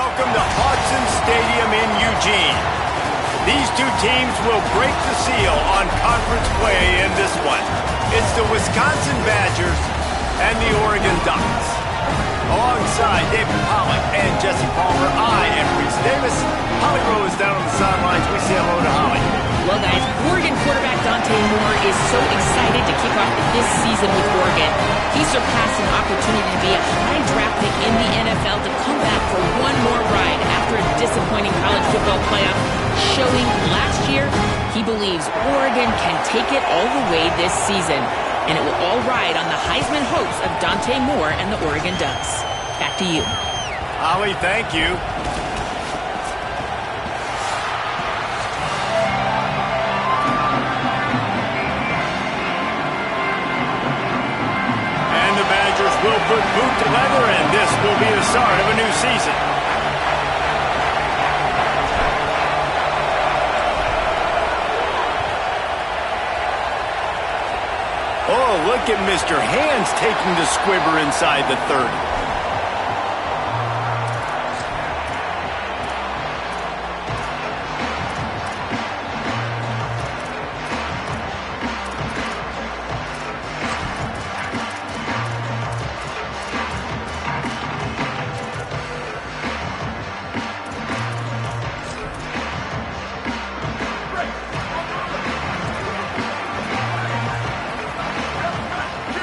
welcome to Hodgson Stadium in Eugene. These two teams will break the seal on conference play in this one. It's the Wisconsin Badgers and the Oregon Ducks. Alongside David Pollock and Jesse Palmer, I am Reese Davis. Holly Rowe is down on the sidelines. We say hello to Holly. Well, guys, Oregon quarterback Ncaa is so excited to kick off this season with Oregon. He surpassed an opportunity to be a high draft pick in the NFL to come back for one more ride after a disappointing college football playoff, showing last year he believes Oregon can take it all the way this season. And it will all ride on the Heisman hopes of Ncaa and the Oregon Ducks. Back to you. Holly, thank you. And the Badgers will put boot to leather, and this will be the start of a new season. Oh, look at Mr. Hands taking the squibber inside the 30.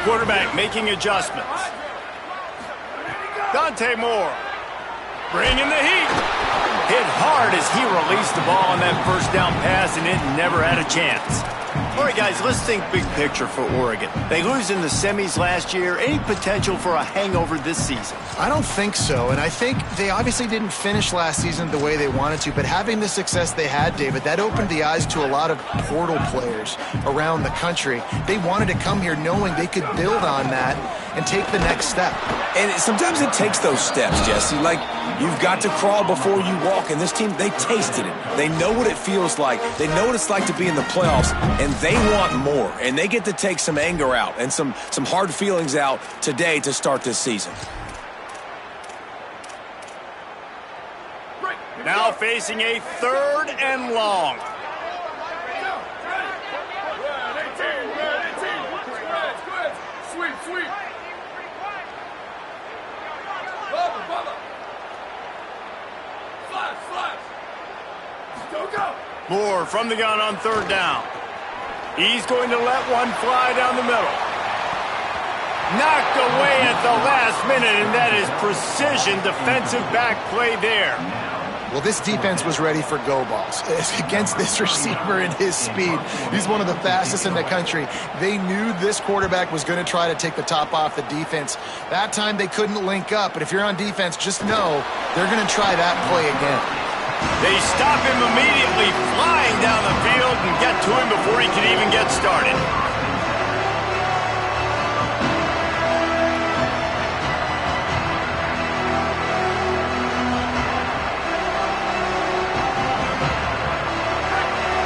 Quarterback making adjustments. Ncaa Moore bringing the heat. Hit hard as he released the ball on that first down pass, and it never had a chance. All right, guys, let's think big picture for Oregon. They lose in the semis last year. Any potential for a hangover this season? I don't think so, and I think they obviously didn't finish last season the way they wanted to, but having the success they had, David, that opened the eyes to a lot of portal players around the country. They wanted to come here knowing they could build on that and take the next step. And sometimes it takes those steps, Jesse. Like, you've got to crawl before you walk, and this team, they tasted it. They know what it feels like. They know what it's like to be in the playoffs, and they want more, and they get to take some anger out and some hard feelings out today to start this season. Now facing a 3rd and long. Moore from the gun on 3rd down. He's going to let one fly down the middle. Knocked away at the last minute, and that is precision defensive back play there. Well, this defense was ready for go balls. Against this receiver and his speed, he's one of the fastest in the country. They knew this quarterback was going to try to take the top off the defense. That time they couldn't link up, but if you're on defense, just know they're going to try that play again. They stop him immediately, flying down the field, and get to him before he can even get started.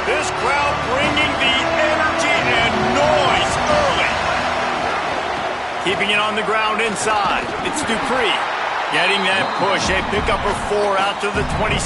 This crowd bringing the energy and noise early. Keeping it on the ground inside. It's Dupree. Getting that push, a pickup of 4 out to the 26.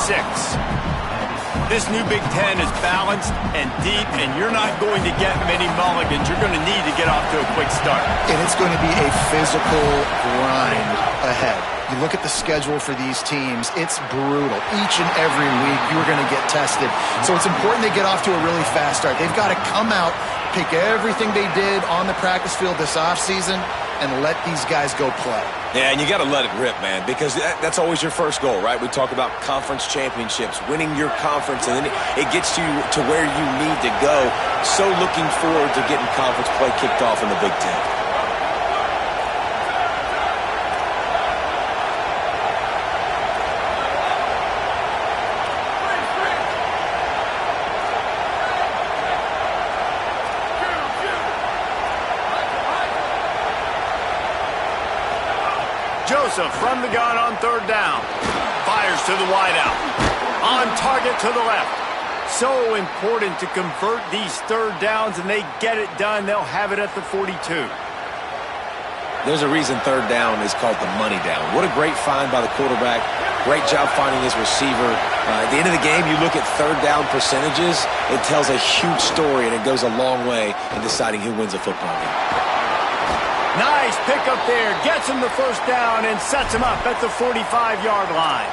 This new Big Ten is balanced and deep, and you're not going to get many mulligans. You're going to need to get off to a quick start. And it's going to be a physical grind ahead. You look at the schedule for these teams, it's brutal. Each and every week, you're going to get tested. So it's important they get off to a really fast start. They've got to come out, pick everything they did on the practice field this offseason, and let these guys go play. Yeah, and you got to let it rip, man, because that's always your first goal, right? We talk about conference championships, winning your conference, and then it gets you to where you need to go. So looking forward to getting conference play kicked off in the Big Ten. Joseph from the gun on 3rd down. Fires to the wideout. On target to the left. So important to convert these 3rd downs, and they get it done. They'll have it at the 42. There's a reason third down is called the money down. What a great find by the quarterback. Great job finding his receiver. At the end of the game, you look at third down percentages. It tells a huge story, and it goes a long way in deciding who wins a football game. Nice pickup there. Gets him the first down and sets him up at the 45-yard line.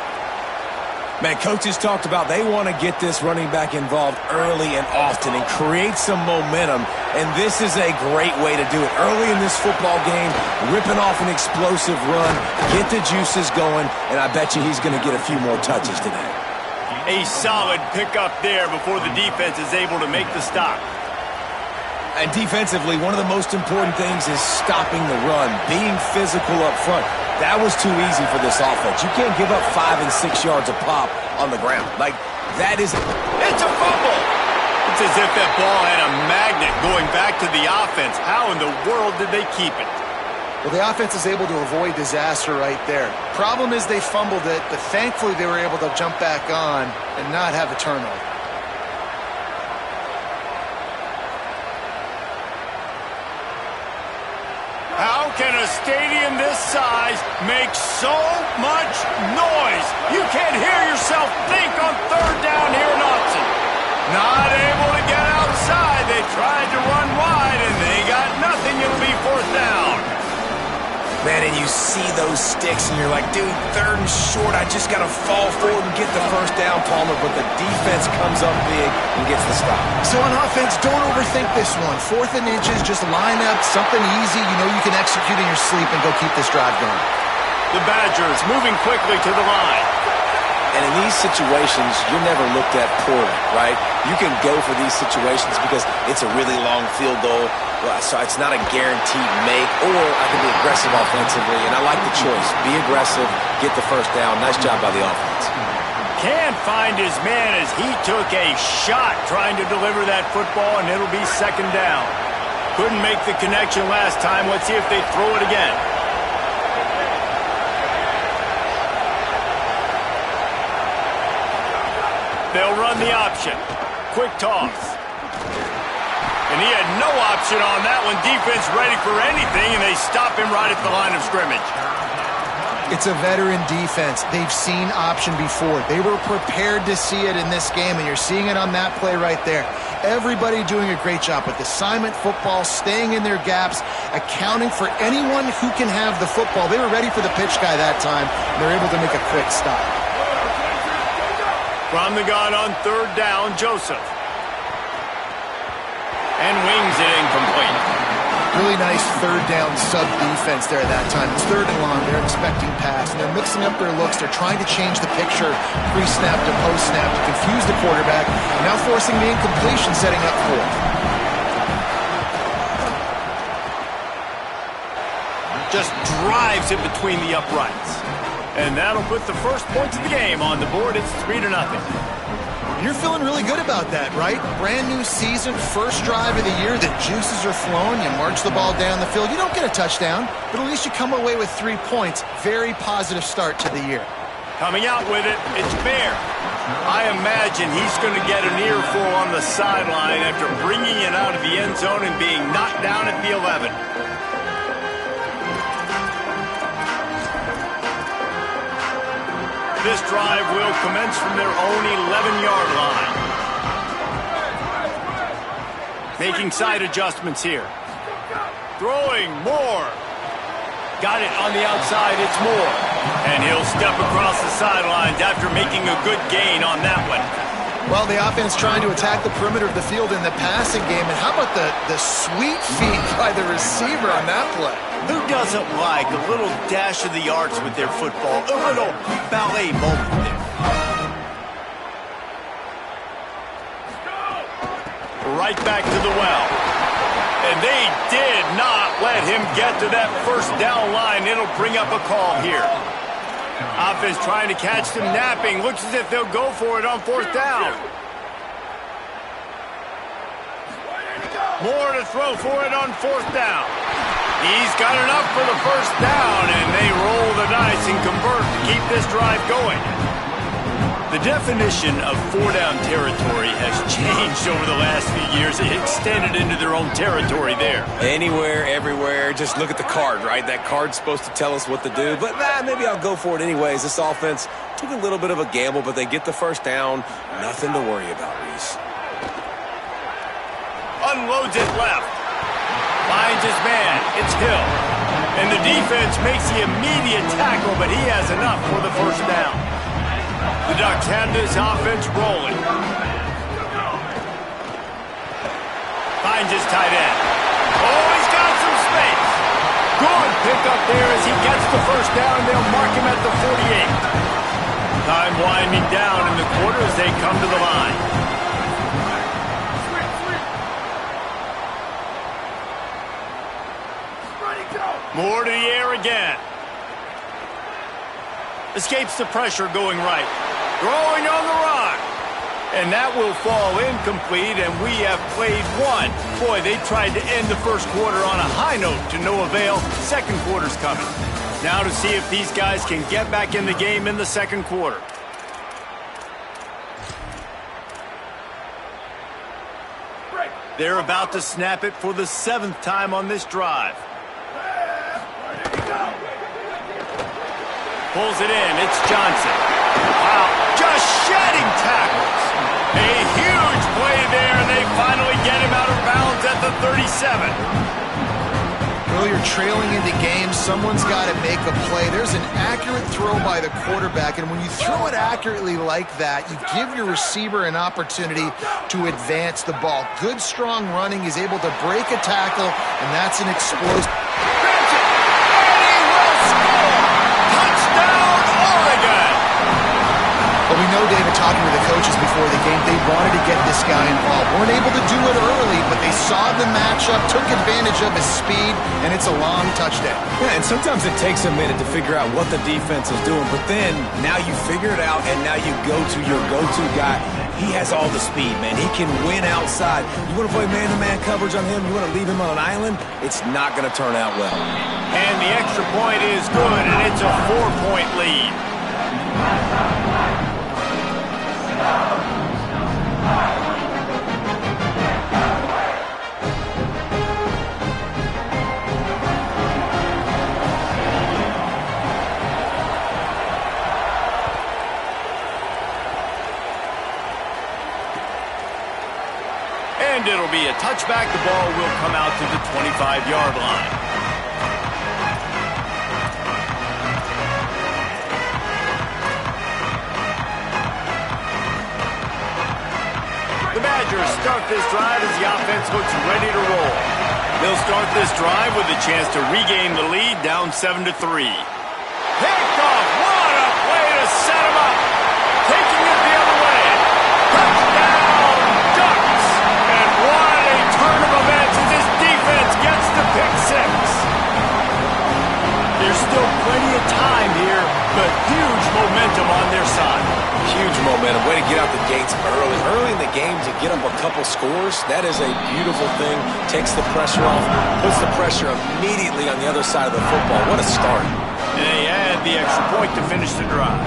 Man, coaches talked about they want to get this running back involved early and often and create some momentum, and this is a great way to do it. Early in this football game, ripping off an explosive run, get the juices going, and I bet you he's going to get a few more touches today. A solid pickup there before the defense is able to make the stop. And defensively, one of the most important things is stopping the run, being physical up front. That was too easy for this offense. You can't give up 5 and 6 yards a pop on the ground. Like, that is... It's a fumble! It's as if that ball had a magnet going back to the offense. How in the world did they keep it? Well, the offense is able to avoid disaster right there. Problem is they fumbled it, but thankfully they were able to jump back on and not have a turnover. How can a stadium this size make so much noise? You can't hear yourself think on third down here in Austin. Not able to get outside. They tried to run wide, and they got nothing. It'll be fourth down. Man, and you see those sticks, and you're like, dude, third and short. I just got to fall forward and get the first down, Palmer. But the defense comes up big and gets the stop. So on offense, don't overthink this one. 4th and inches, just line up, something easy you know you can execute in your sleep and go keep this drive going. The Badgers moving quickly to the line. And in these situations, you're never looked at poorly, right? You can go for these situations because it's a really long field goal, so it's not a guaranteed make, or I can be aggressive offensively, and I like the choice. Be aggressive, get the first down. Nice job by the offense. Can't find his man as he took a shot trying to deliver that football, and it'll be second down. Couldn't make the connection last time. Let's see if they throw it again. They'll run the option. Quick toss. And he had no option on that one. Defense ready for anything, and they stop him right at the line of scrimmage. It's a veteran defense. They've seen option before. They were prepared to see it in this game, and you're seeing it on that play right there. Everybody doing a great job with assignment football, staying in their gaps, accounting for anyone who can have the football. They were ready for the pitch guy that time, and they're able to make a quick stop. From the gun on third down, Joseph. And wings it incomplete. Really nice third down sub defense there at that time. It's third and long. They're expecting pass, and they're mixing up their looks. They're trying to change the picture pre-snap to post-snap to confuse the quarterback, and now forcing the incompletion, setting up for it. Just drives it between the uprights. And that'll put the first points of the game on the board. It's 3-0. You're feeling really good about that, right? Brand new season, first drive of the year. The juices are flowing. You march the ball down the field. You don't get a touchdown, but at least you come away with 3 points. Very positive start to the year. Coming out with it, it's Bear. I imagine he's going to get an earful on the sideline after bringing it out of the end zone and being knocked down at the 11. This drive will commence from their own 11-yard line. Making side adjustments here. Throwing Moore. Got it on the outside, it's Moore. And he'll step across the sidelines after making a good gain on that one. Well, the offense trying to attack the perimeter of the field in the passing game. And how about the sweet feet by the receiver on that play? Who doesn't like a little dash of the yards with their football? A little ballet moment there. Right back to the well. And they did not let him get to that first down line. It'll bring up a call here. Offense trying to catch them napping. Looks as if they'll go for it on fourth down. More to throw for it on fourth down. He's got enough for the first down, and they roll the dice and convert to keep this drive going. The definition of four-down territory has changed over the last few years. It extended into their own territory there. Anywhere, everywhere, just look at the card, right? That card's supposed to tell us what to do, but maybe I'll go for it anyways. This offense took a little bit of a gamble, but they get the first down. Nothing to worry about, Reese. Unloads it left. Finds his man. It's Hill. And the defense makes the immediate tackle, but he has enough for the first down. The Ducks have this offense rolling. Finds his tight end. Oh, he's got some space. Good pickup there as he gets the first down. They'll mark him at the 48. Time winding down in the quarter as they come to the line. More to the air again. Escapes the pressure going right. Throwing on the run. And that will fall incomplete, and we have played one. Boy, they tried to end the first quarter on a high note to no avail. Second quarter's coming. Now to see if these guys can get back in the game in the second quarter. They're about to snap it for the 7th time on this drive. Pulls it in. It's Johnson. Wow. Just shedding tackles. A huge play there, and they finally get him out of bounds at the 37. Well, you're trailing into games. Someone's got to make a play. There's an accurate throw by the quarterback, and when you throw it accurately like that, you give your receiver an opportunity to advance the ball. Good, strong running. He's able to break a tackle, and that's an explosive. But we know, David, talking to the coaches before the game, they wanted to get this guy involved. Weren't able to do it early, but they saw the matchup, took advantage of his speed, and it's a long touchdown. Yeah, and sometimes it takes a minute to figure out what the defense is doing, but then now you figure it out, and now you go to your go-to guy. He has all the speed, man. He can win outside. You want to play man-to-man coverage on him? You want to leave him on an island? It's not going to turn out well. And the extra point is good, and it's a 4-point lead. And it'll be a touchback. The ball will come out to the 25-yard line. The Badgers start this drive as the offense looks ready to roll. They'll start this drive with a chance to regain the lead, down 7-3. Picked off. What a play to set him up. Taking it the other way. Touchdown, Ducks. And what a turn of events as this defense gets the pick six. There's still plenty of time here, but huge momentum on their side. Huge momentum. Way to get out the gates early. Early in the game to get up a couple scores, that is a beautiful thing. Takes the pressure off, puts the pressure immediately on the other side of the football. What a start. And they add the extra point to finish the drive.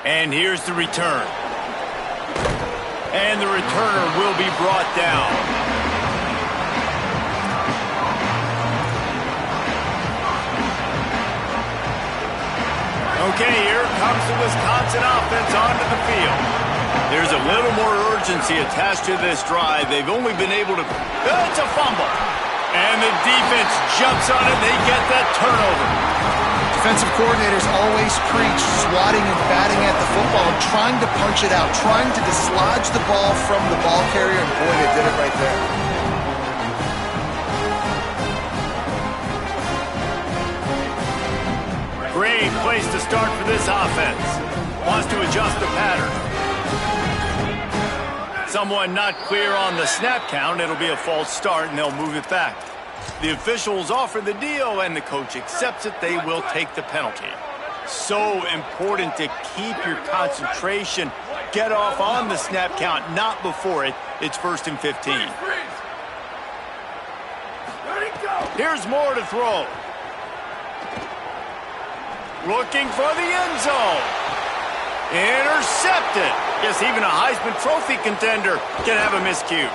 And here's the return. And the returner will be brought down. Okay, here comes the Wisconsin offense onto the field. There's a little more urgency attached to this drive. They've only been able to... It's a fumble. And the defense jumps on it. They get that turnover. Defensive coordinators always preach swatting and batting at the football, trying to punch it out, trying to dislodge the ball from the ball carrier, and boy, they did it right there. Great place to start for this offense. Wants to adjust the pattern. Someone not clear on the snap count. It'll be a false start, and they'll move it back. The officials offer the deal, and the coach accepts it. They will take the penalty. So important to keep your concentration get off on the snap count, not before it. It's 1st and 15. Here's Moore to throw. Looking for the end zone. Intercepted. Yes, even a Heisman Trophy contender can have a miscue.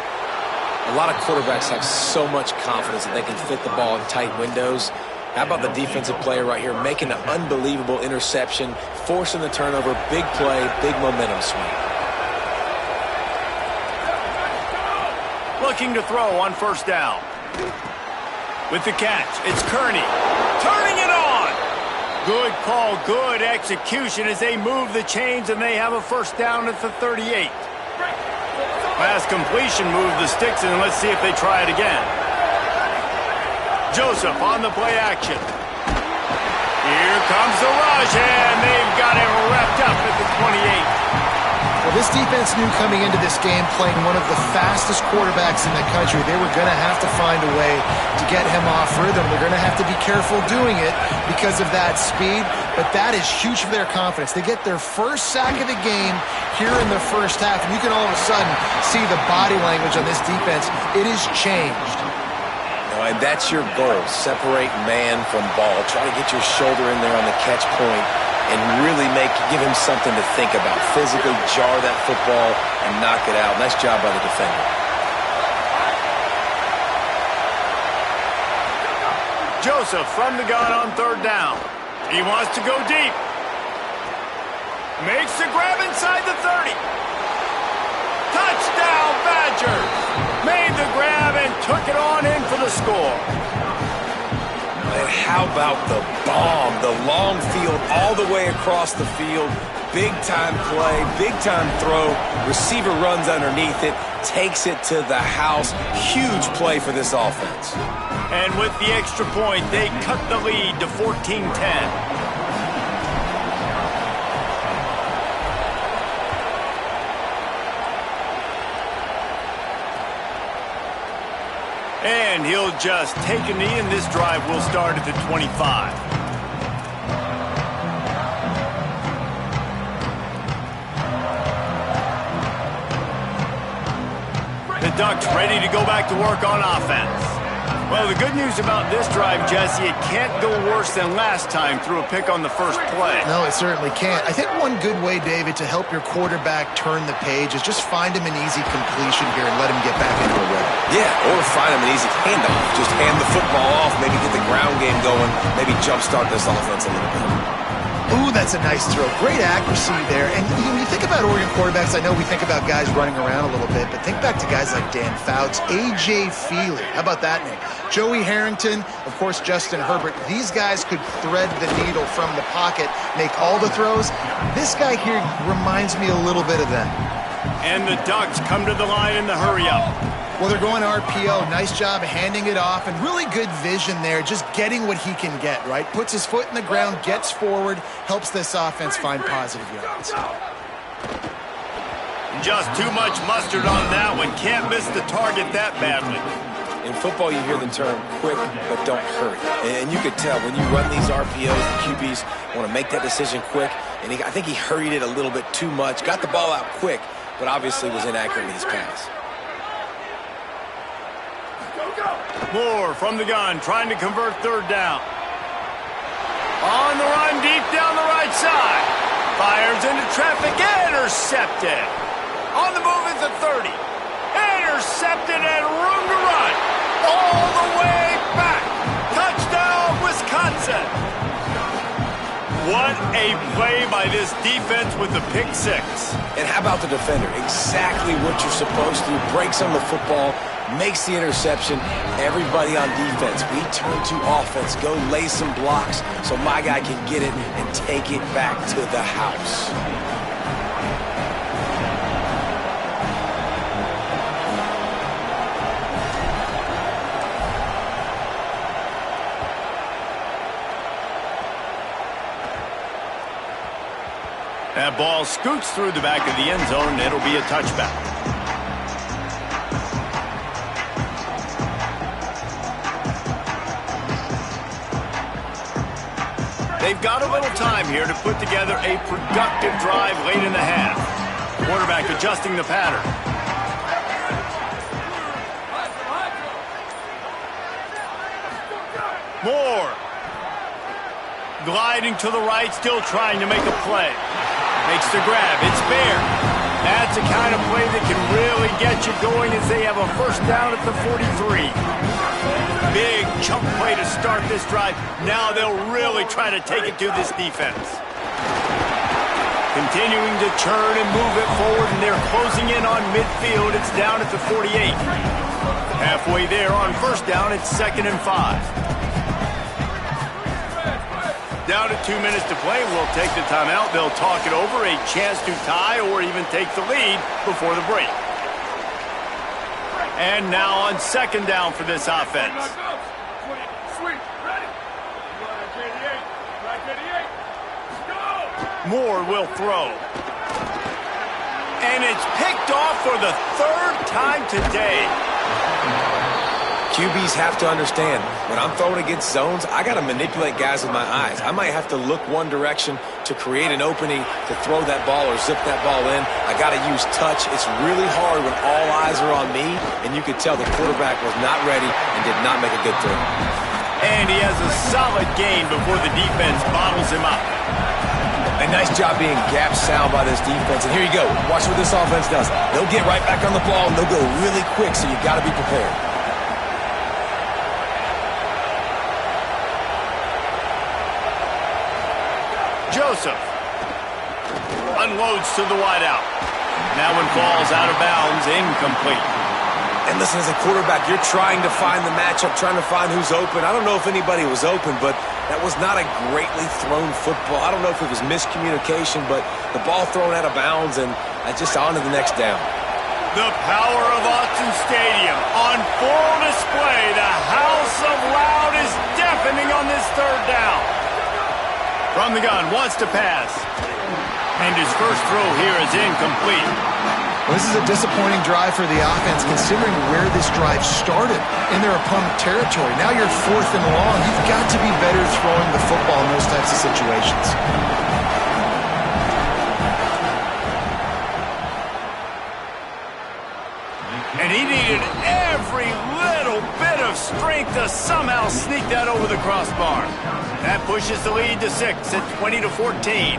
A lot of quarterbacks have so much confidence that they can fit the ball in tight windows. How about the defensive player right here making an unbelievable interception, forcing the turnover, big play, big momentum swing. Looking to throw on 1st down. With the catch, it's Kearney. Turning it on. Good call, good execution as they move the chains and they have a 1st down at the 38. Pass completion, move the sticks, and let's see if they try it again. Joseph on the play action. Here comes the rush, and they've got it wrapped up at the 28. Well, this defense knew coming into this game, playing one of the fastest quarterbacks in the country, they were going to have to find a way to get him off rhythm. They're going to have to be careful doing it because of that speed, but that is huge for their confidence. They get their first sack of the game here in the 1st half, and you can all of a sudden see the body language on this defense. It has changed. And that's your goal. Separate man from ball. Try to get your shoulder in there on the catch point and really give him something to think about. Physically jar that football and knock it out. Nice job by the defender. Joseph from the gun on 3rd down. He wants to go deep. Makes the grab inside the 30. Touchdown, Badgers! Made the grab and took it on in for the score. And how about the bomb? The long field all the way across the field. Big-time play, big-time throw. Receiver runs underneath it, takes it to the house. Huge play for this offense. And with the extra point, they cut the lead to 14-10. And he'll just take a knee, and this drive will start at the 25. The Ducks ready to go back to work on offense. Well, the good news about this drive, Jesse, it can't go worse than last time through a pick on the 1st play. No, it certainly can't. I think one good way, David, to help your quarterback turn the page is just find him an easy completion here and let him get back into a rhythm. Yeah, or find him an easy handoff. Just hand the football off, maybe get the ground game going, maybe jumpstart this offense a little bit. Ooh, that's a nice throw. Great accuracy there. And when you think about Oregon quarterbacks, I know we think about guys running around a little bit, but think back to guys like Dan Fouts, A.J. Feely. How about that name? Joey Harrington, of course, Justin Herbert. These guys could thread the needle from the pocket, make all the throws. This guy here reminds me a little bit of them. And the Ducks come to the line in the hurry-up. Well, they're going RPO. Nice job handing it off, and really good vision there, just getting what he can get, right? Puts his foot in the ground, gets forward, helps this offense find positive yards. Just too much mustard on that one. Can't miss the target that badly. In football, you hear the term quick, but don't hurry. And you could tell when you run these RPOs, the QBs want to make that decision quick, and I think he hurried it a little bit too much. Got the ball out quick, but obviously was inaccurate with his pass. Moore from the gun, trying to convert 3rd down. On the run, deep down the right side. Fires into traffic, intercepted. On the move at the 30. Intercepted and room to run. All the way back. Touchdown, Wisconsin. What a play by this defense with the pick 6. And how about the defender? Exactly what you're supposed to do. Breaks on the football, makes the interception. Everybody on defense, we turn to offense. Go lay some blocks so my guy can get it and take it back to the house. That ball scoots through the back of the end zone, and it'll be a touchback. They've got a little time here to put together a productive drive late in the half. quarterback adjusting the pattern. Moore. Gliding to the right, still trying to make a play. Makes the grab. It's fair. That's the kind of play that can really get you going as they have a first down at the 43. Big chunk play to start this drive. Now they'll really try to take it to this defense. Continuing to churn and move it forward, and they're closing in on midfield. It's down at the 48. Halfway there on first down, it's 2nd and 5. Down to 2 minutes to play. We'll take the timeout. They'll talk it over. A chance to tie or even take the lead before the break. And now on 2nd down for this offense. Moore will throw. And it's picked off for the 3rd time today. QBs have to understand, when I'm throwing against zones, I got to manipulate guys with my eyes. I might have to look one direction to create an opening to throw that ball or zip that ball in. I got to use touch. It's really hard when all eyes are on me, and you could tell the quarterback was not ready and did not make a good throw. And he has a solid gain before the defense bottles him up. A nice job being gap sound by this defense. And here you go. Watch what this offense does. They'll get right back on the ball, and they'll go really quick, so you got to be prepared. Joseph unloads to the wideout. That one falls out of bounds, incomplete. And listen, as a quarterback, you're trying to find the matchup, trying to find who's open. I don't know if anybody was open, but that was not a greatly thrown football. I don't know if it was miscommunication, but the ball thrown out of bounds, and just on to the next down. The power of Autzen Stadium on full display. The house of loud is deafening on this 3rd down. From the gun, wants to pass. And his first throw here is incomplete. Well, this is a disappointing drive for the offense, considering where this drive started, in their opponent territory. Now you're 4th and long. You've got to be better throwing the football in those types of situations. And he needed every little bit of strength to somehow sneak that over the crossbar. That pushes the lead to 6 at 20-14.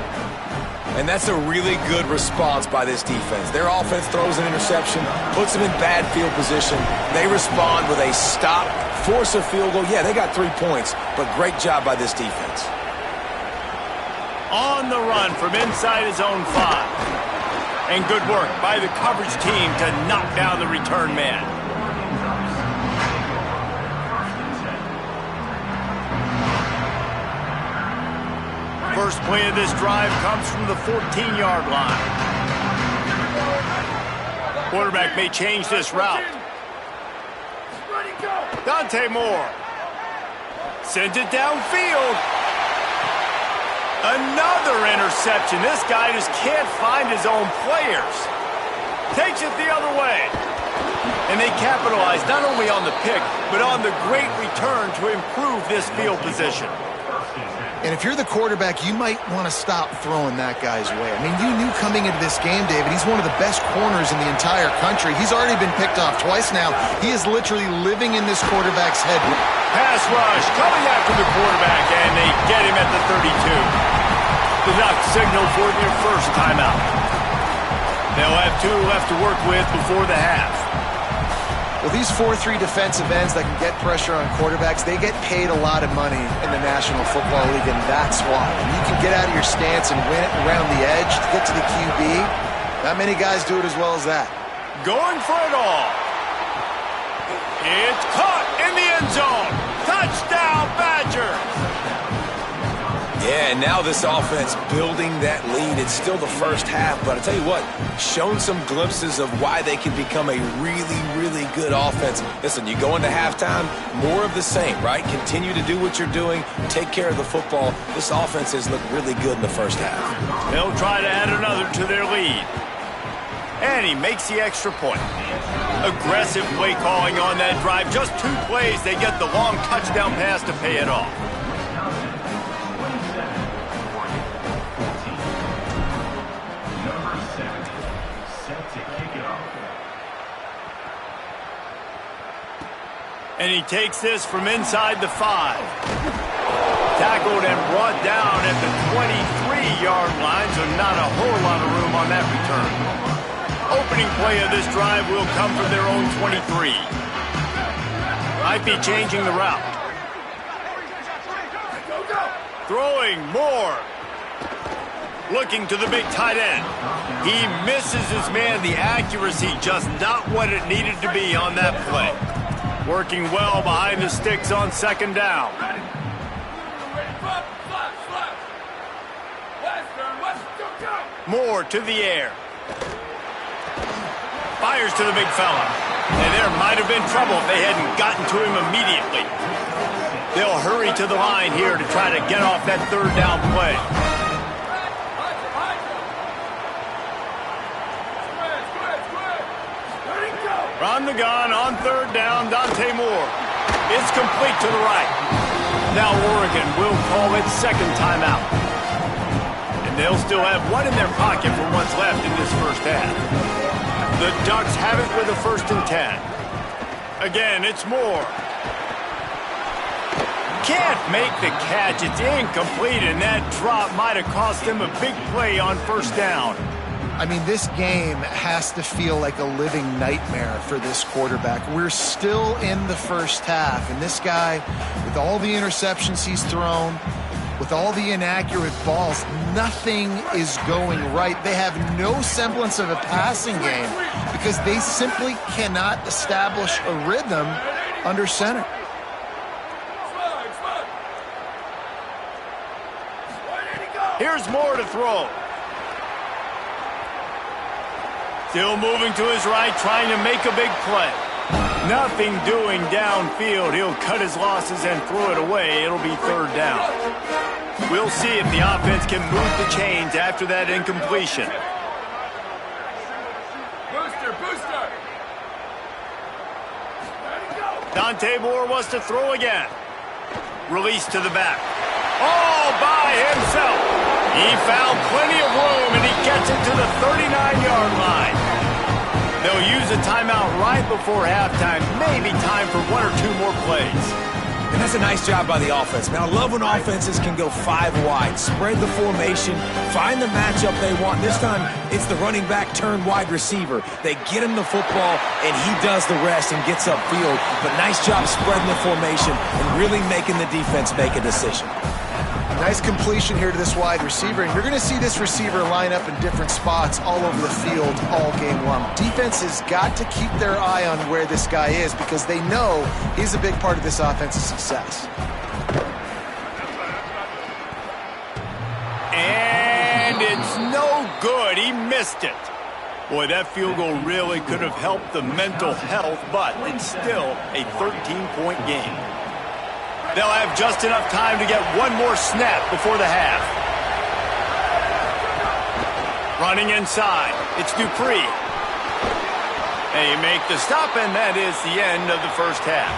And that's a really good response by this defense. Their offense throws an interception, puts them in bad field position. They respond with a stop, force a field goal. Yeah, they got 3 points, but great job by this defense. On the run from inside his own 5. And good work by the coverage team to knock down the return man. First play of this drive comes from the 14-yard line. Quarterback may change this route. Dante Moore sends it downfield. Another interception. This guy just can't find his own players. Takes it the other way. And they capitalize not only on the pick, but on the great return to improve this field position. And if you're the quarterback, you might want to stop throwing that guy's way. I mean, you knew coming into this game, David, he's one of the best corners in the entire country. He's already been picked off twice now. He is literally living in this quarterback's head. Pass rush coming after the quarterback, and they get him at the 32. The knock signal for their first timeout. They'll have 2 left to work with before the half. Well, these 4-3 defensive ends that can get pressure on quarterbacks, they get paid a lot of money in the National Football League, and that's why. And you can get out of your stance and win it around the edge to get to the QB. Not many guys do it as well as that. Going for it all. It's caught in the end zone. Touchdown, Badgers. Yeah, and now this offense building that lead. It's still the first half, but I tell you what, shown some glimpses of why they can become a really, really good offense. Listen, you go into halftime, more of the same, right? Continue to do what you're doing, take care of the football. This offense has looked really good in the first half. They'll try to add another to their lead. And he makes the extra point. Aggressive play calling on that drive. Just 2 plays, they get the long touchdown pass to pay it off. And he takes this from inside the 5. Tackled and brought down at the 23-yard line, so not a whole lot of room on that return. Opening play of this drive will come from their own 23. Might be changing the route. Throwing more. Looking to the big tight end. He misses his man. The accuracy just not what it needed to be on that play. Working well behind the sticks on second down. Moore to the air. Fires to the big fella. And there might have been trouble if they hadn't gotten to him immediately. They'll hurry to the line here to try to get off that third down play. From the gun on third down, Dante Moore. It's complete to the right. Now Oregon will call its second timeout. And they'll still have one in their pocket for what's left in this first half. The Ducks have it with a 1st and 10. Again, it's Moore. Can't make the catch. It's incomplete, and that drop might have cost him a big play on first down. I mean, this game has to feel like a living nightmare for this quarterback. We're still in the first half, and this guy, with all the interceptions he's thrown, with all the inaccurate balls, nothing is going right. They have no semblance of a passing game because they simply cannot establish a rhythm under center. Here's Moore to throw. Still moving to his right, trying to make a big play. Nothing doing downfield. He'll cut his losses and throw it away. It'll be third down. We'll see if the offense can move the chains after that incompletion. Booster. Dante Moore wants to throw again. Release to the back. All by himself. He found plenty of room, and he gets it to the 39-yard line. They'll use a timeout right before halftime. Maybe time for one or two more plays. And that's a nice job by the offense. Man, I love when offenses can go 5 wide, spread the formation, find the matchup they want. This time, it's the running back turned wide receiver. They get him the football, and he does the rest and gets upfield. But nice job spreading the formation and really making the defense make a decision. Nice completion here to this wide receiver, and you're going to see this receiver line up in different spots all over the field all game long. Defense has got to keep their eye on where this guy is because they know he's a big part of this offense's success. And it's no good. He missed it. Boy, that field goal really could have helped the mental health, but it's still a 13-point game. They'll have just enough time to get one more snap before the half. Running inside. It's Dupree. They make the stop, and that is the end of the first half.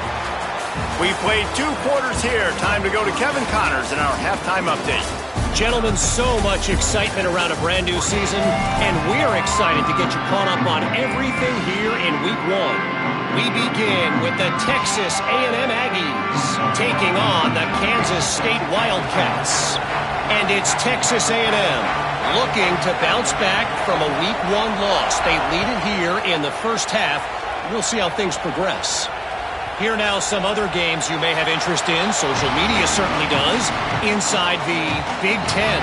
We played 2 quarters here. Time to go to Kevin Connors in our halftime update. Gentlemen, so much excitement around a brand new season, and we're excited to get you caught up on everything here in Week 1. We begin with the Texas A&M Aggies taking on the Kansas State Wildcats. And it's Texas A&M looking to bounce back from a Week 1 loss. They lead it here in the first half. We'll see how things progress. Here now some other games you may have interest in. Social media certainly does. Inside the Big Ten.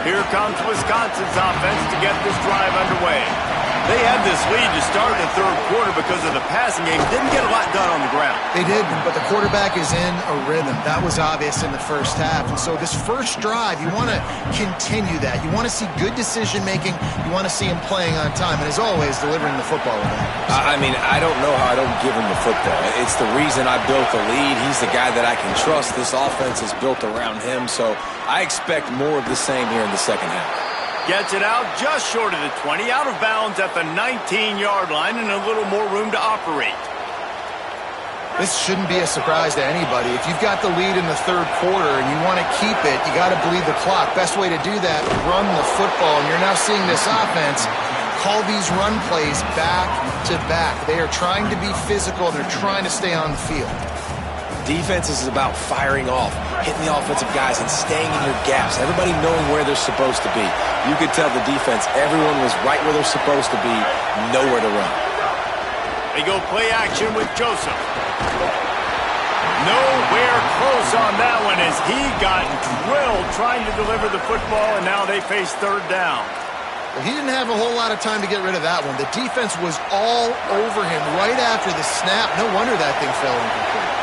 Here comes Wisconsin's offense to get this drive underway. They had this lead to start the third quarter because of the passing game. Didn't get a lot done on the ground. They did, but the quarterback is in a rhythm. That was obvious in the first half. And so this first drive, you want to continue that. You want to see good decision-making. You want to see him playing on time. And as always, delivering the football. I mean, I don't know how I don't give him the football. It's the reason I built the lead. He's the guy that I can trust. This offense is built around him. So I expect more of the same here in the second half. Gets it out just short of the 20, out of bounds at the 19-yard line, and a little more room to operate. This shouldn't be a surprise to anybody. If you've got the lead in the third quarter and you want to keep it, you got to bleed the clock. Best way to do that, run the football. And you're now seeing this offense call these run plays back to back. They are trying to be physical, and they're trying to stay on the field. Defense is about firing off, hitting the offensive guys, and staying in your gaps. Everybody knowing where they're supposed to be. You could tell the defense, everyone was right where they're supposed to be, nowhere to run. They go play action with Joseph. Nowhere close on that one as he got drilled trying to deliver the football, and now they face third down. Well, he didn't have a whole lot of time to get rid of that one. The defense was all over him right after the snap. No wonder that thing fell incomplete.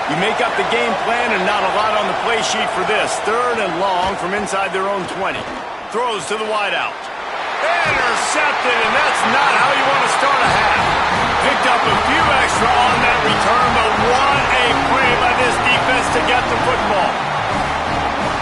You make up the game plan and not a lot on the play sheet for this. Third and long from inside their own 20. Throws to the wideout. Intercepted, and that's not how you want to start a half. Picked up a few extra on that return, but what a play by this defense to get the football.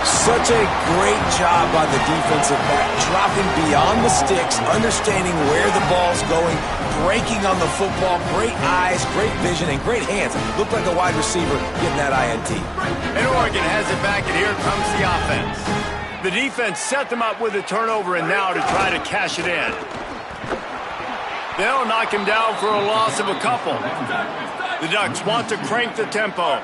Such a great job by the defensive back, dropping beyond the sticks, understanding where the ball's going, breaking on the football, great eyes, great vision, and great hands. Looked like a wide receiver getting that INT. And Oregon has it back, and here comes the offense. The defense set them up with a turnover, and now to try to cash it in. They'll knock him down for a loss of a couple. The Ducks want to crank the tempo.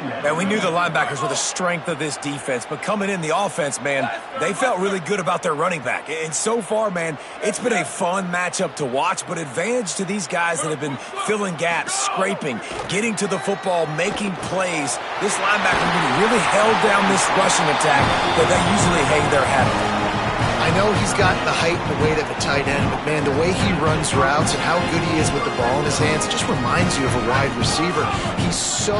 And we knew the linebackers were the strength of this defense, but coming in the offense, man, they felt really good about their running back. And so far, man, it's been a fun matchup to watch, but advantage to these guys that have been filling gaps, scraping, getting to the football, making plays. This linebacker really held down this rushing attack that they usually hang their hat on. I know he's got the height and the weight of a tight end, but, man, the way he runs routes and how good he is with the ball in his hands, it just reminds you of a wide receiver. He's so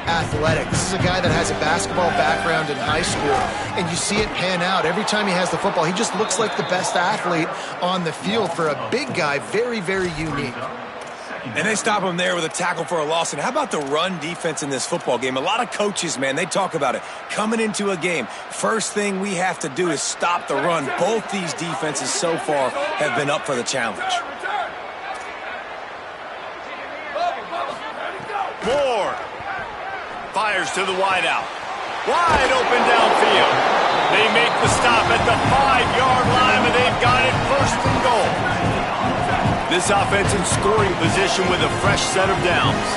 athletic. This is a guy that has a basketball background in high school, and you see it pan out. Every time he has the football, he just looks like the best athlete on the field. For a big guy, very, very unique. And they stop him there with a tackle for a loss. And how about the run defense in this football game? A lot of coaches, man, they talk about it. Coming into a game, first thing we have to do is stop the run. Both these defenses so far have been up for the challenge. Moore fires to the wideout. Wide open downfield. They make the stop at the 5-yard line, and they've got it first and goal. This offense in scoring position with a fresh set of downs.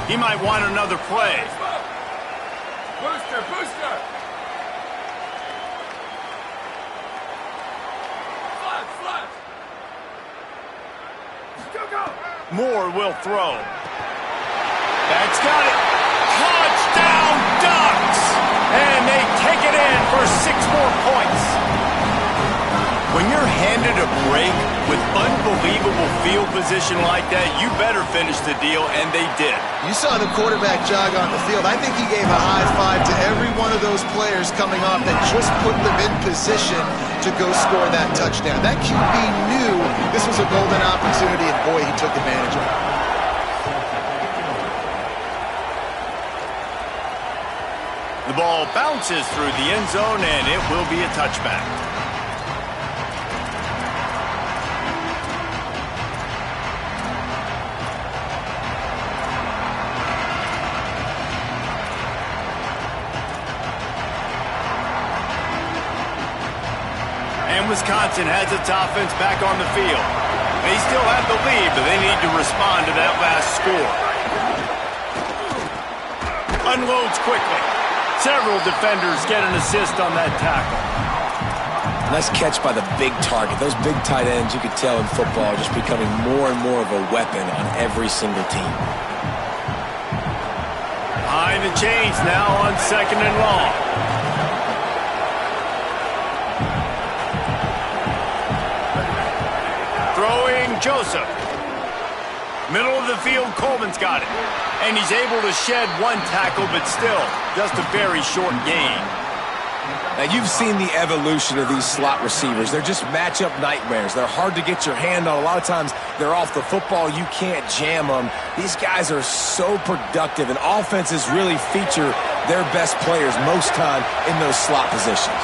He might want another play. Booster, booster. Flat. Go. Moore will throw. That's got it. Touchdown, Ducks! And they take it in for 6 more points. When you're handed a break with unbelievable field position like that, you better finish the deal, and they did. You saw the quarterback jog on the field. I think he gave a high five to every one of those players coming off that just put them in position to go score that touchdown. That QB knew this was a golden opportunity, and boy, he took advantage of it. The ball bounces through the end zone, and it will be a touchback. And Wisconsin has its offense back on the field. They still have the lead, but they need to respond to that last score. Unloads quickly. Several defenders get an assist on that tackle. Nice catch by the big target. Those big tight ends, you could tell in football, are just becoming more and more of a weapon on every single team. Behind the chains now on 2nd and long. Throwing Joseph. Middle of the field, Coleman's got it. And he's able to shed one tackle, but still, just a very short gain. Now, you've seen the evolution of these slot receivers. They're just matchup nightmares. They're hard to get your hand on. A lot of times, they're off the football. You can't jam them. These guys are so productive, and offenses really feature their best players most time in those slot positions.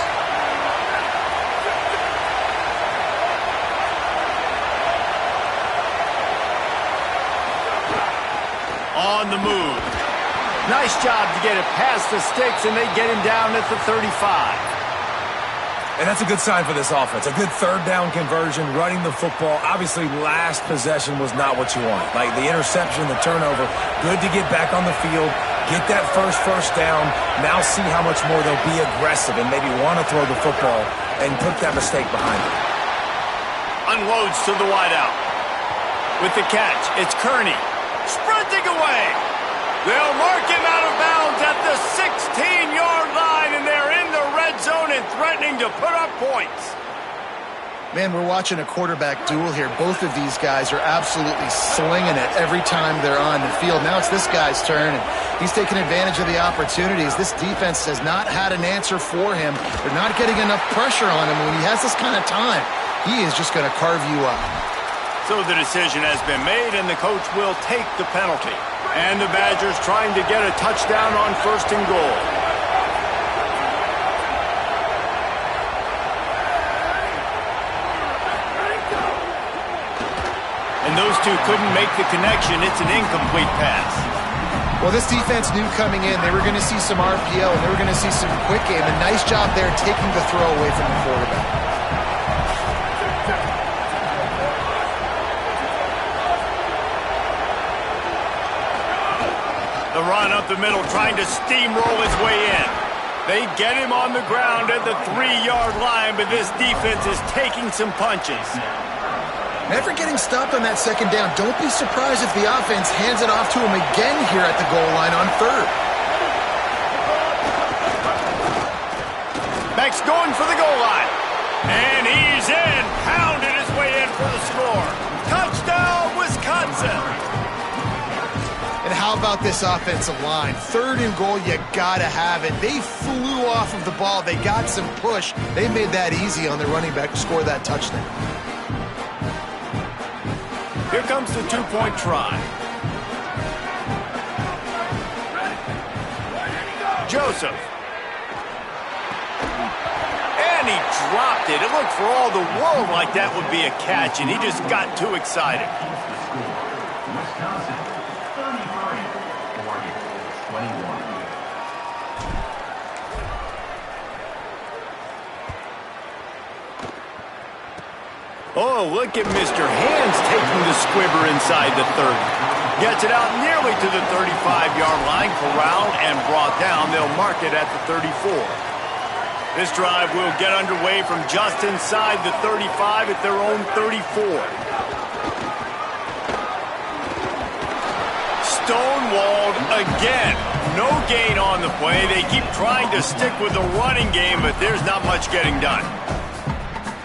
on the move. Nice job to get it past the sticks, and they get him down at the 35. And that's a good sign for this offense. A good third down conversion, running the football. Obviously, last possession was not what you want. Like the interception, the turnover. Good to get back on the field, get that first down. Now see how much more they'll be aggressive and maybe want to throw the football and put that mistake behind them. Unloads to the wideout. With the catch, it's Kearney. Sprinting away. They'll mark him out of bounds at the 16-yard line, and they're in the red zone and threatening to put up points. Man, we're watching a quarterback duel here. Both of these guys are absolutely slinging it every time they're on the field. Now it's this guy's turn, and he's taking advantage of the opportunities. This defense has not had an answer for him. They're not getting enough pressure on him. When he has this kind of time, he is just going to carve you up. So the decision has been made, and the coach will take the penalty. And the Badgers trying to get a touchdown on 1st and goal. And those two couldn't make the connection. It's an incomplete pass. Well, this defense knew coming in they were going to see some RPO, and they were going to see some quick game. A nice job there taking the throw away from the quarterback. The run up the middle, trying to steamroll his way in. They get him on the ground at the 3-yard line, but this defense is taking some punches. Never getting stopped on that 2nd down. Don't be surprised if the offense hands it off to him again here at the goal line on 3rd. Beck's going for the goal line. And he's in, pounded his way in for the score. Touchdown, Wisconsin. And how about this offensive line? 3rd and goal, you gotta have it. They flew off of the ball. They got some push. They made that easy on the running back to score that touchdown. Here comes the 2-point try. Joseph. And he dropped it. It looked for all the world like that would be a catch, and he just got too excited. Oh, look at Mr. Hands taking the squibber inside the 30. Gets it out nearly to the 35-yard line, corralled and brought down. They'll mark it at the 34. This drive will get underway from just inside the 35 at their own 34. Stonewalled again. No gain on the play. They keep trying to stick with the running game, but there's not much getting done.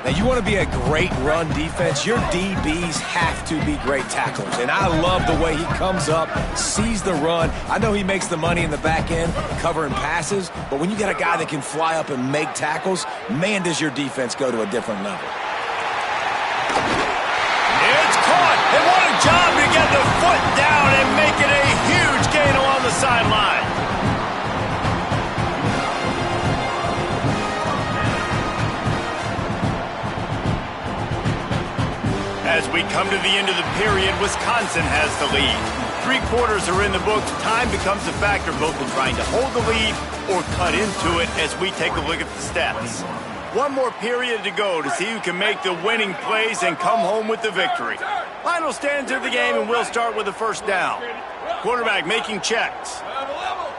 Now, you want to be a great run defense, your DBs have to be great tacklers. And I love the way he comes up, sees the run. I know he makes the money in the back end covering passes, but when you got a guy that can fly up and make tackles, man, does your defense go to a different level. It's caught. And what a job to get the foot down and make it a huge gain along the sideline. As we come to the end of the period, Wisconsin has the lead. 3 quarters are in the books. Time becomes a factor both in trying to hold the lead or cut into it as we take a look at the stats. 1 more period to go to see who can make the winning plays and come home with the victory. Final stands of the game, and we'll start with the 1st down. Quarterback making checks. Level.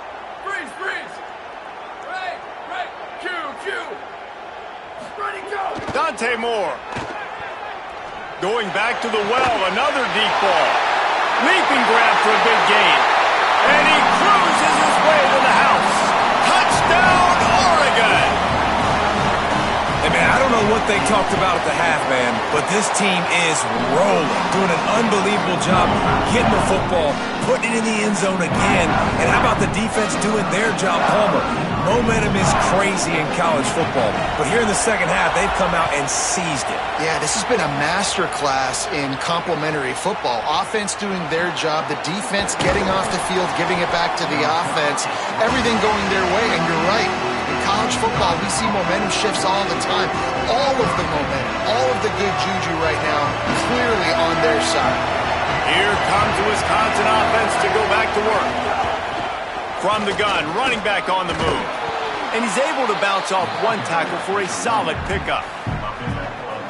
Freeze, freeze. Right. Q. Ready, go. Dante Moore. Going back to the well, another deep ball. Leaping grab for a big gain. And he cruises his way to the house. Touchdown, Oregon! Hey, man, I don't know what they talked about at the half, man, but this team is rolling, doing an unbelievable job getting the football, putting it in the end zone again. And how about the defense doing their job, Palmer? Momentum is crazy in college football, but here in the second half, they've come out and seized it. Yeah, this has been a master class in complementary football. Offense doing their job, the defense getting off the field, giving it back to the offense, everything going their way, and you're right. In college football, we see momentum shifts all the time. All of the momentum, all of the good juju right now, clearly on their side. Here comes the Wisconsin offense to go back to work. From the gun, running back on the move. And he's able to bounce off one tackle for a solid pickup.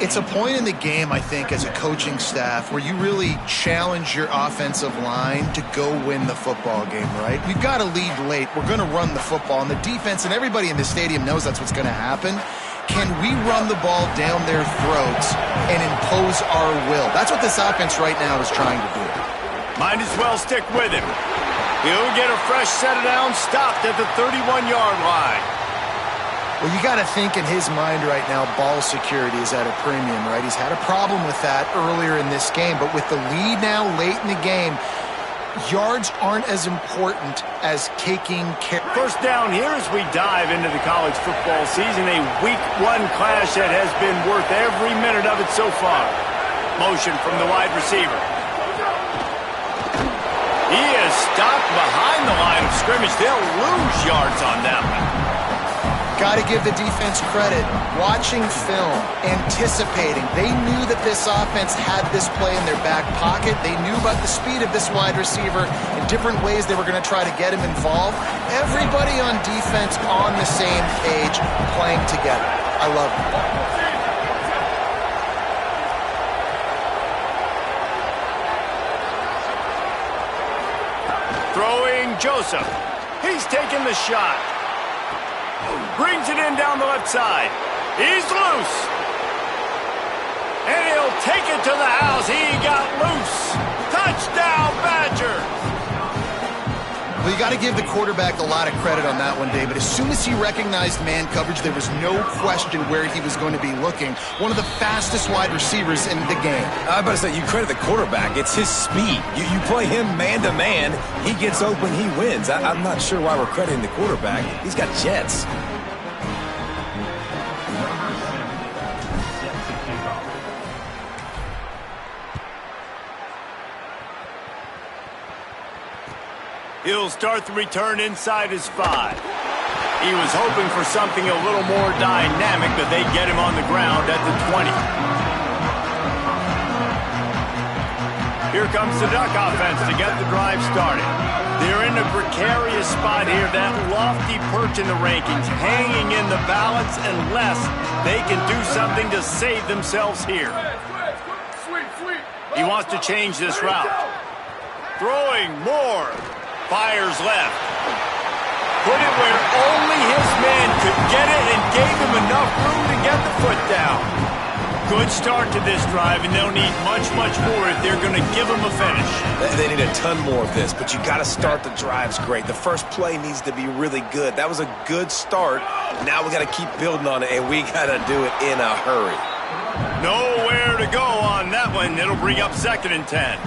It's a point in the game, I think, as a coaching staff where you really challenge your offensive line to go win the football game, right? We've got to lead late. We're going to run the football. And the defense and everybody in the stadium knows that's what's going to happen. Can we run the ball down their throats and impose our will? That's what this offense right now is trying to do. Might as well stick with him. He'll get a fresh set of downs stopped at the 31-yard line. Well, you got to think in his mind right now, ball security is at a premium, right? He's had a problem with that earlier in this game, but with the lead now late in the game, yards aren't as important as taking care. First down here as we dive into the college football season, a week one clash that has been worth every minute of it so far. Motion from the wide receiver. He is stopped behind the line of scrimmage. They'll lose yards on that one. Got to give the defense credit. Watching film, anticipating. They knew that this offense had this play in their back pocket. They knew about the speed of this wide receiver and different ways they were going to try to get him involved. Everybody on defense on the same page, playing together. I love it. Throwing Joseph. He's taking the shot. Brings it in down the left side. He's loose. And he'll take it to the house. He got loose. Touchdown, Badgers. Well, you got to give the quarterback a lot of credit on that one, David. As soon as he recognized man coverage, there was no question where he was going to be looking. One of the fastest wide receivers in the game. I was about to say, you credit the quarterback. It's his speed. You play him man-to-man, he gets open, he wins. I'm not sure why we're crediting the quarterback. He's got jets. He'll start the return inside his 5. He was hoping for something a little more dynamic, but they get him on the ground at the 20. Here comes the Duck offense to get the drive started. They're in a precarious spot here, that lofty perch in the rankings, hanging in the balance unless they can do something to save themselves here. He wants to change this route. Throwing more. Fires left. Put it where only his man could get it and gave him enough room to get the foot down. Good start to this drive, and they'll need much, much more if they're going to give him a finish. They need a ton more of this, but you got to start the drives great. The first play needs to be really good. That was a good start. Now we got to keep building on it, and we got to do it in a hurry. Nowhere to go on that one. It'll bring up 2nd and 10.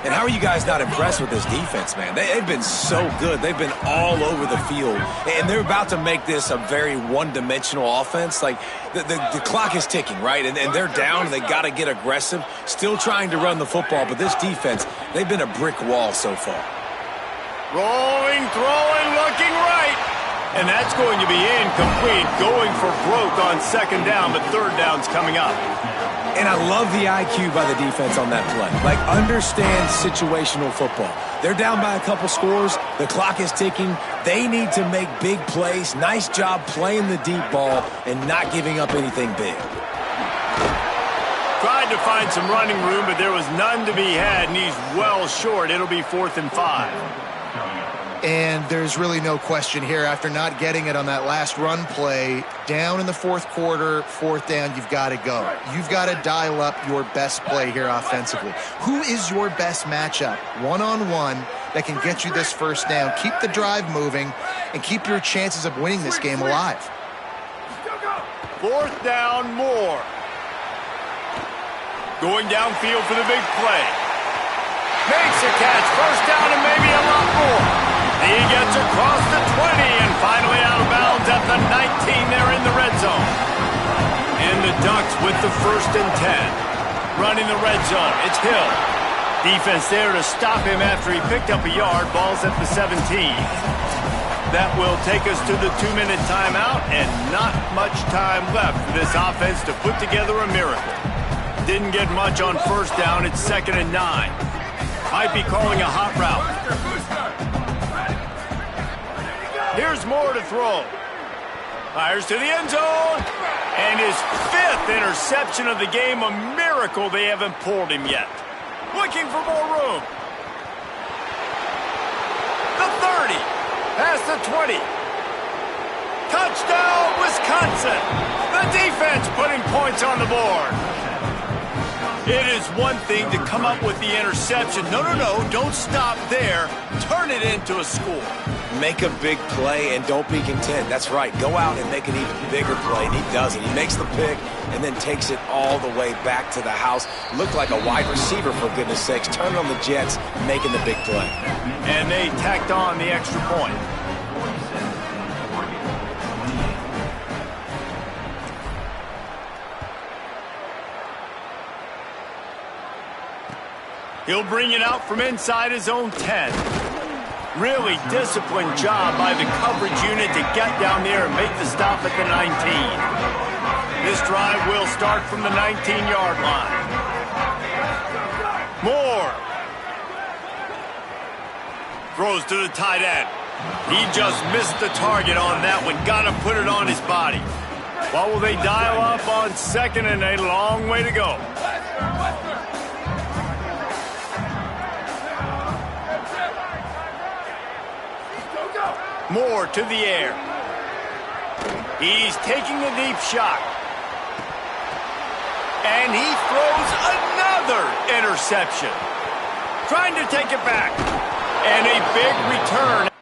And how are you guys not impressed with this defense, man? They've been so good. They've been all over the field. And they're about to make this a very one-dimensional offense. Like, the clock is ticking, right? And they're down, and they got to get aggressive. Still trying to run the football, but this defense, they've been a brick wall so far. Rolling, throwing, looking right. And that's going to be incomplete. Going for broke on 2nd down, but 3rd down's coming up. And I love the IQ by the defense on that play. Like, understand situational football. They're down by a couple scores. The clock is ticking. They need to make big plays. Nice job playing the deep ball and not giving up anything big. Tried to find some running room, but there was none to be had, and he's well short. It'll be 4th and 5. And there's really no question here. After not getting it on that last run play, down in the 4th quarter, 4th down, you've got to go. You've got to dial up your best play here offensively. Who is your best matchup, one-on-one, that can get you this 1st down? Keep the drive moving and keep your chances of winning this game alive. 4th down, more. Going downfield for the big play. Makes a catch, 1st down, and maybe a lot more. He gets across the 20 and finally out of bounds at the 19 there in the red zone. And the Ducks with the 1st and 10. Running the red zone. It's Hill. Defense there to stop him after he picked up a yard. Ball's at the 17. That will take us to the 2-minute timeout, and not much time left for this offense to put together a miracle. didn't get much on first down. It's 2nd and 9. Might be calling a hot route. Here's Moore to throw. Fires to the end zone. And his 5th interception of the game. A miracle they haven't pulled him yet. Looking for more room. The 30. Past the 20. Touchdown, Wisconsin. The defense putting points on the board. It is one thing to come up with the interception. No, don't stop there. Turn it into a score. Make a big play and don't be content. That's right. Go out and make an even bigger play, and he does it. He makes the pick and then takes it all the way back to the house. Looked like a wide receiver, for goodness sakes. Turn on the Jets, making the big play. And they tacked on the extra point. He'll bring it out from inside his own 10. Really disciplined job by the coverage unit to get down there and make the stop at the 19. This drive will start from the 19-yard line. Moore. Throws to the tight end. He just missed the target on that one. Got to put it on his body. What will they dial up on 2nd and a long way to go? Moore to the air. He's taking a deep shot. And he throws another interception. Trying to take it back. And a big return.